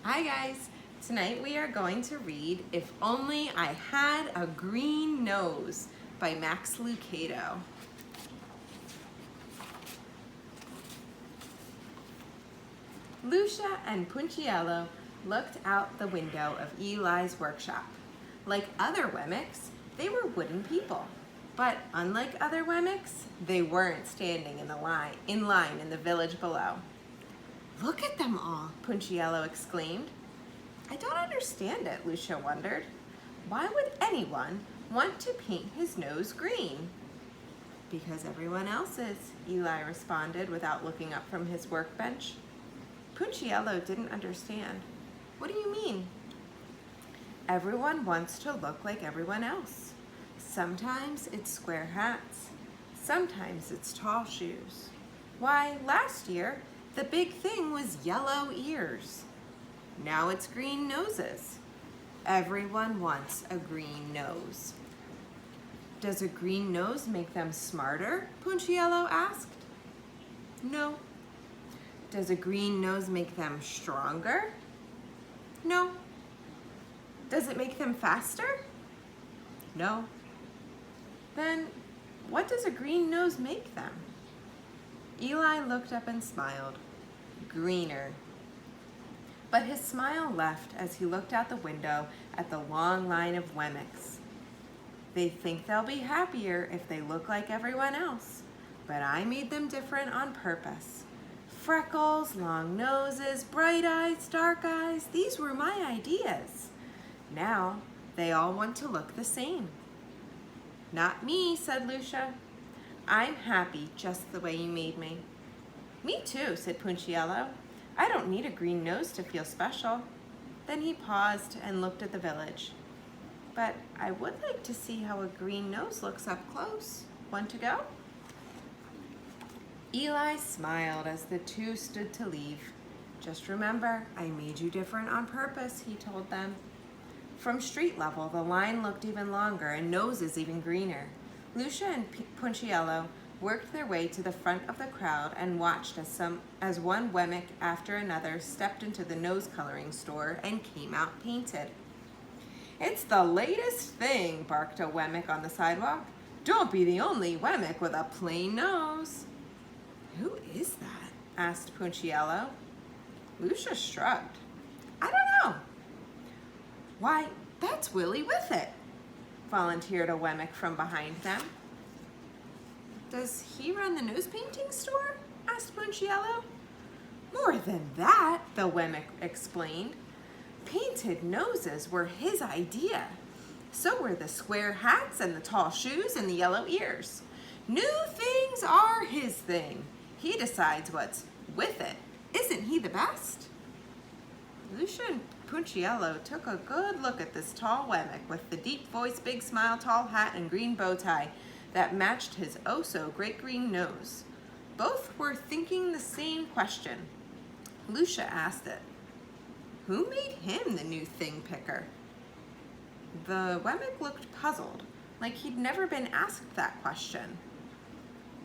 Hi guys! Tonight we are going to read If Only I Had a Green Nose by Max Lucado. Lucia and Punchinello looked out the window of Eli's workshop. Like other Wemmicks, they were wooden people. But unlike other Wemmicks, they weren't standing in line in the village below. "Look at them all," Punchinello exclaimed. "I don't understand it," Lucia wondered. "Why would anyone want to paint his nose green?" "Because everyone else is," Eli responded without looking up from his workbench. Punchinello didn't understand. "What do you mean?" "Everyone wants to look like everyone else. Sometimes it's square hats. Sometimes it's tall shoes. Why, last year, the big thing was yellow ears. Now it's green noses. Everyone wants a green nose." "Does a green nose make them smarter?" Punchinello asked. "No." "Does a green nose make them stronger?" "No." "Does it make them faster?" "No." "Then what does a green nose make them?" Eli looked up and smiled. "Greener." But his smile left as he looked out the window at the long line of Wemmicks. "They think they'll be happier if they look like everyone else, but I made them different on purpose. Freckles, long noses, bright eyes, dark eyes, these were my ideas. Now they all want to look the same." "Not me," said Lucia. "I'm happy just the way you made me." "Me too," said Punchinello. "I don't need a green nose to feel special." Then he paused and looked at the village. "But I would like to see how a green nose looks up close. Want to go?" Eli smiled as the two stood to leave. "Just remember, I made you different on purpose," he told them. From street level, the line looked even longer and noses even greener. Lucia and Punchinello worked their way to the front of the crowd and watched as one Wemmick after another stepped into the nose coloring store and came out painted. "It's the latest thing," barked a Wemmick on the sidewalk. "Don't be the only Wemmick with a plain nose." "Who is that?" asked Punchinello. Lucia shrugged. "I don't know." "Why, that's Willie with it," volunteered a Wemmick from behind them. "Does he run the nose painting store?" asked Punchinello. "More than that," the Wemmick explained. "Painted noses were his idea. So were the square hats and the tall shoes and the yellow ears. New things are his thing. He decides what's with it. Isn't he the best?" Lucia and Punchinello took a good look at this tall Wemmick with the deep voice, big smile, tall hat, and green bow tie that matched his oh-so-great green nose. Both were thinking the same question. Lucia asked it. Who made him the new thing picker? The Wemmick looked puzzled, like he'd never been asked that question.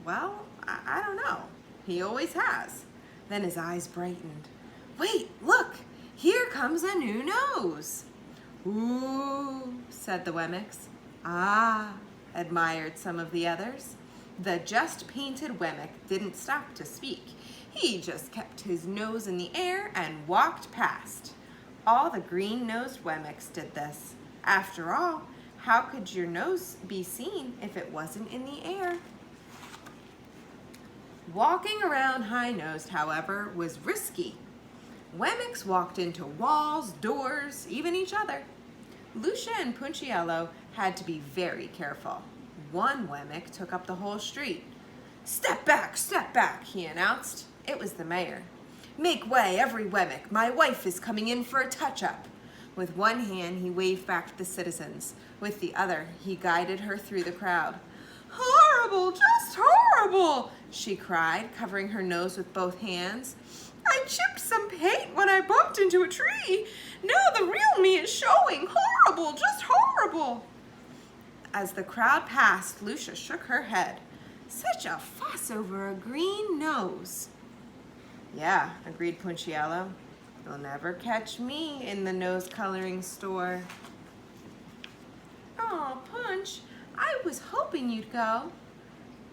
"Well, I don't know. He always has." Then his eyes brightened. "Wait, look! Here comes a new nose." "Ooh," said the Wemmicks. "Ah," admired some of the others. The just painted Wemmick didn't stop to speak. He just kept his nose in the air and walked past. All the green-nosed Wemmicks did this. After all, how could your nose be seen if it wasn't in the air? Walking around high-nosed, however, was risky. Wemmicks walked into walls, doors, even each other. Lucia and Punchinello had to be very careful. One Wemmick took up the whole street. Step back," he announced. It was the mayor. "Make way, every Wemmick. My wife is coming in for a touch-up." With one hand, he waved back to the citizens. With the other, he guided her through the crowd. "Horrible, just horrible," she cried, covering her nose with both hands. "I chipped some paint when I bumped into a tree. Now the real me is showing. Horrible, just horrible." As the crowd passed, Lucia shook her head. "Such a fuss over a green nose." "Yeah," agreed Punchinello. You'll never catch me in the nose coloring store. Oh, Punch, I was hoping you'd go.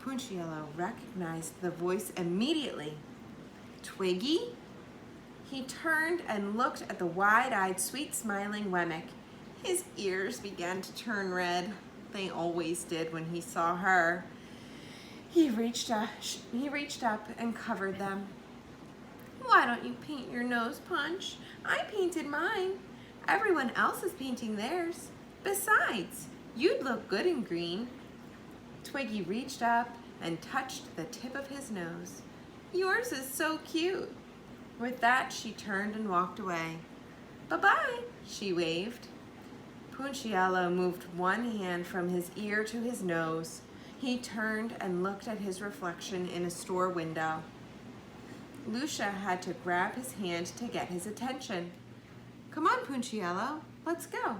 Punchinello recognized the voice immediately. Twiggy? He turned and looked at the wide-eyed, sweet-smiling Wemmick. His ears began to turn red. They always did when he saw her. He reached up and covered them. Why don't you paint your nose, Punch? I painted mine. Everyone else is painting theirs. Besides, you'd look good in green. Twiggy reached up and touched the tip of his nose. Yours is so cute. With that, she turned and walked away. Bye-bye, she waved. Punchinello moved one hand from his ear to his nose. He turned and looked at his reflection in a store window. Lucia had to grab his hand to get his attention. Come on, Punchinello, let's go.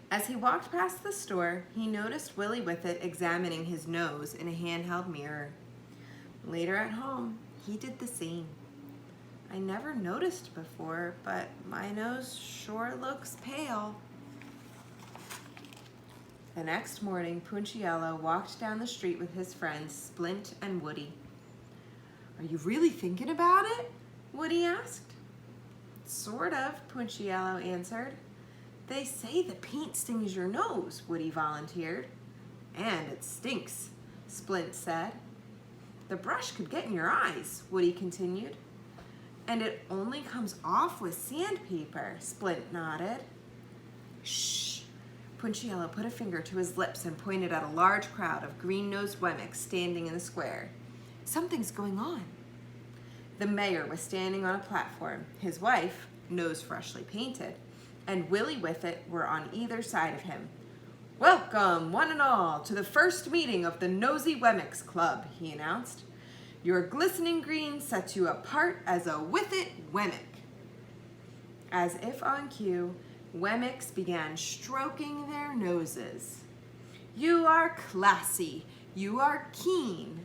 As he walked past the store, he noticed Willie Whiffet examining his nose in a handheld mirror. Later at home, he did the same. I never noticed before, but my nose sure looks pale. The next morning, Punchinello walked down the street with his friends, Splint and Woody. Are you really thinking about it? Woody asked. Sort of, Punchinello answered. They say the paint stings your nose, Woody volunteered. And it stinks, Splint said. The brush could get in your eyes, Woody continued. And it only comes off with sandpaper, Splint nodded. Shh! Punchinello put a finger to his lips and pointed at a large crowd of green-nosed Wemmicks standing in the square. Something's going on. The mayor was standing on a platform. His wife, nose freshly painted, and Willie Whiffet were on either side of him. Welcome, one and all, to the first meeting of the Nosy Wemmicks Club, he announced. Your glistening green sets you apart as a Whiffet Wemmick. As if on cue, Wemmicks began stroking their noses. You are classy. You are keen.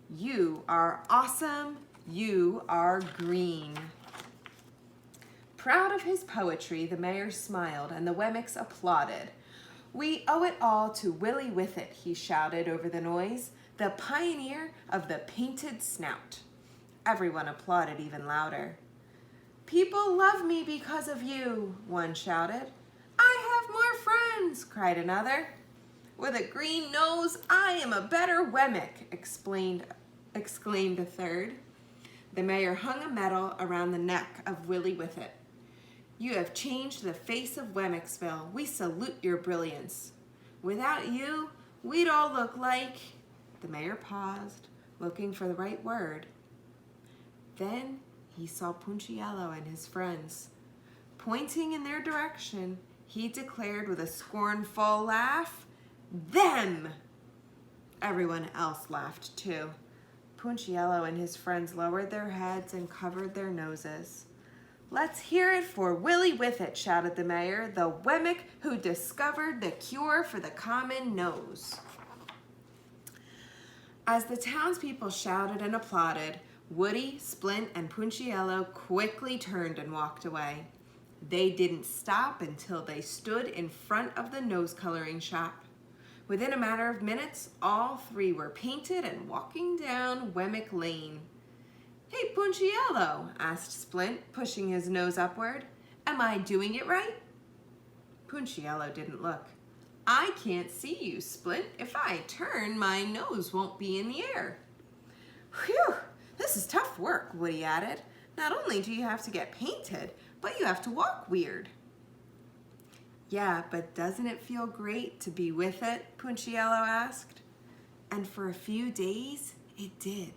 You are awesome. You are green. Proud of his poetry, the mayor smiled and the Wemmicks applauded. We owe it all to Willie Whiffet, he shouted over the noise, the pioneer of the painted snout. Everyone applauded even louder. People love me because of you, one shouted. I have more friends, cried another. With a green nose, I am a better Wemmick, exclaimed a third. The mayor hung a medal around the neck of Willie Whiffet. You have changed the face of Wemmicksville. We salute your brilliance. Without you, we'd all look like... The mayor paused, looking for the right word. Then he saw Punchinello and his friends. Pointing in their direction, he declared with a scornful laugh, Them! Everyone else laughed too. Punchinello and his friends lowered their heads and covered their noses. Let's hear it for Willie Whiffet, shouted the mayor, the Wemmick who discovered the cure for the common nose. As the townspeople shouted and applauded, Woody, Splint, and Punchinello quickly turned and walked away. They didn't stop until they stood in front of the nose coloring shop. Within a matter of minutes, all three were painted and walking down Wemmick Lane. Hey, Punchinello, asked Splint, pushing his nose upward. Am I doing it right? Punchinello didn't look. I can't see you, Splint. If I turn, my nose won't be in the air. Whew, this is tough work, Woody added. Not only do you have to get painted, but you have to walk weird. Yeah, but doesn't it feel great to be with it? Punchinello asked. And for a few days, it did.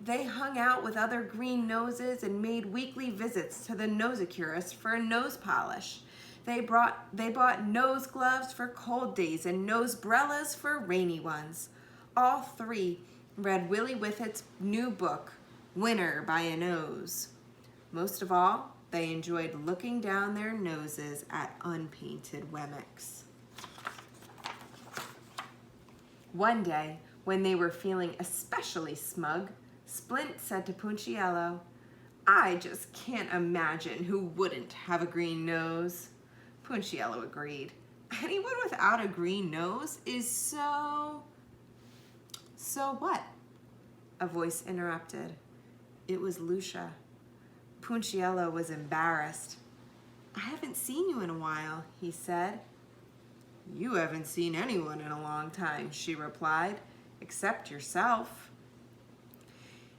They hung out with other green noses and made weekly visits to the nosicurist for a nose polish. They bought nose gloves for cold days and nosebrellas for rainy ones. All three read Willie Whiffet's new book, Winner by a Nose. Most of all, they enjoyed looking down their noses at unpainted Wemmicks. One day, when they were feeling especially smug, Splint said to Punchinello, I just can't imagine who wouldn't have a green nose. Punchinello agreed. Anyone without a green nose is so what? A voice interrupted. It was Lucia. Punchinello was embarrassed. I haven't seen you in a while, he said. You haven't seen anyone in a long time, she replied, except yourself.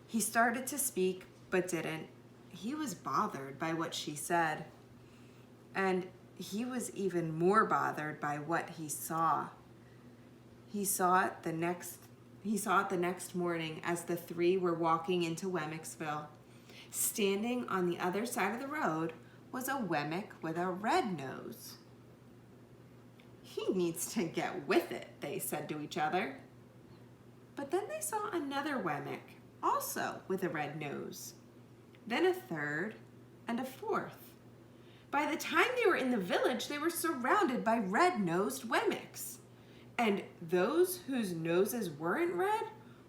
He started to speak, but didn't. He was bothered by what she said. And he was even more bothered by what he saw. He saw it the next morning as the three were walking into Wemmicksville. Standing on the other side of the road was a Wemmick with a red nose. He needs to get with it, they said to each other. But then they saw another Wemmick, also with a red nose. Then a third and a fourth. By the time they were in the village, they were surrounded by red-nosed Wemmicks. And those whose noses weren't red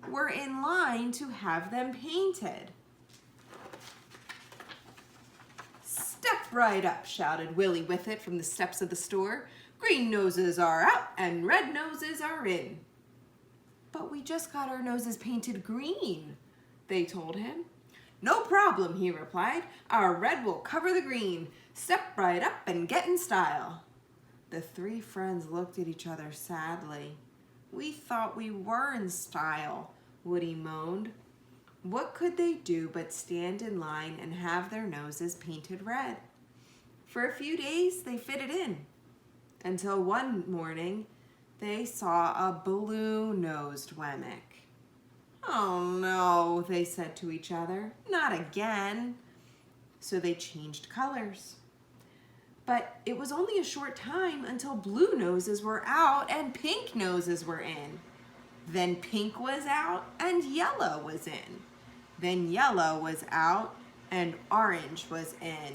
were in line to have them painted. Step right up, shouted Willie Whiffet from the steps of the store. Green noses are out and red noses are in. But we just got our noses painted green, they told him. No problem, he replied. Our red will cover the green. Step right up and get in style. The three friends looked at each other sadly. We thought we were in style, Woody moaned. What could they do but stand in line and have their noses painted red? For a few days, they fitted in, until one morning, they saw a blue-nosed Wemmick. Oh no, they said to each other, not again. So they changed colors. But it was only a short time until blue noses were out and pink noses were in. Then pink was out and yellow was in. Then yellow was out and orange was in.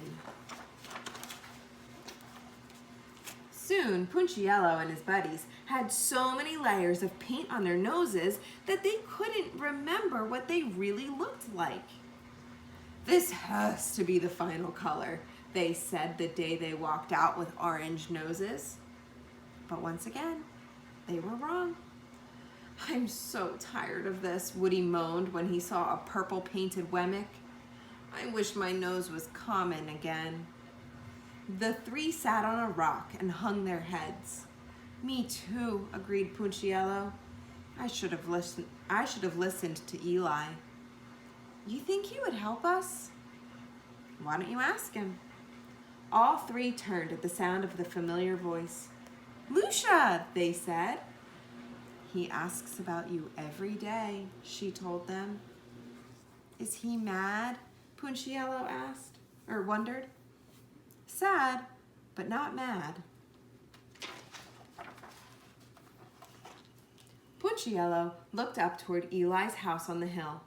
Soon, Punchinello and his buddies had so many layers of paint on their noses that they couldn't remember what they really looked like. This has to be the final color, they said the day they walked out with orange noses. But once again, they were wrong. I'm so tired of this, Woody moaned when he saw a purple painted Wemmick. I wish my nose was common again. The three sat on a rock and hung their heads. Me too, agreed Punchinello. I should have listened to Eli. You think he would help us? Why don't you ask him? All three turned at the sound of the familiar voice. Lucia, they said. He asks about you every day, she told them. Is he mad? Punchinello asked, or wondered. Sad, but not mad. Punchinello looked up toward Eli's house on the hill.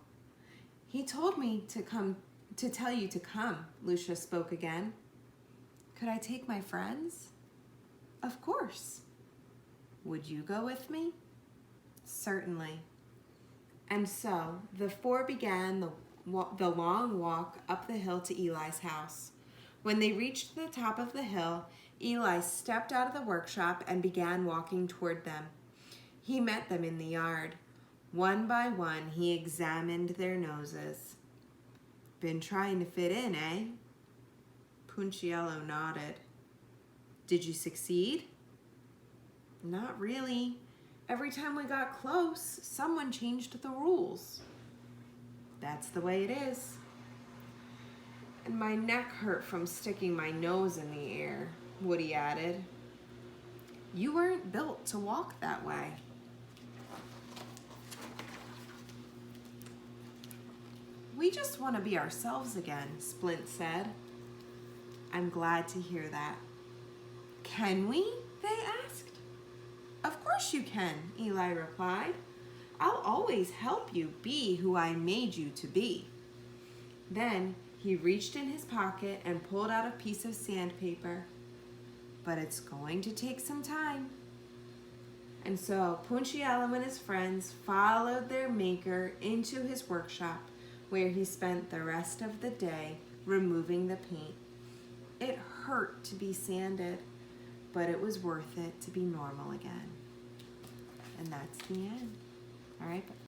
He told me to tell you to come, Lucia spoke again. Could I take my friends? Of course. Would you go with me? Certainly. And so the four began the long walk up the hill to Eli's house. When they reached the top of the hill, Eli stepped out of the workshop and began walking toward them. He met them in the yard. One by one, he examined their noses. Been trying to fit in, eh? Punchinello nodded. Did you succeed? Not really. Every time we got close, someone changed the rules. That's the way it is. And my neck hurt from sticking my nose in the air, Woody added. You weren't built to walk that way. We just want to be ourselves again, Splint said. I'm glad to hear that. Can we? They asked. Of course you can, Eli replied. I'll always help you be who I made you to be. Then he reached in his pocket and pulled out a piece of sandpaper. But it's going to take some time. And so Punchinello and his friends followed their maker into his workshop, where he spent the rest of the day removing the paint. It hurt to be sanded, but it was worth it to be normal again. And that's the end. All right.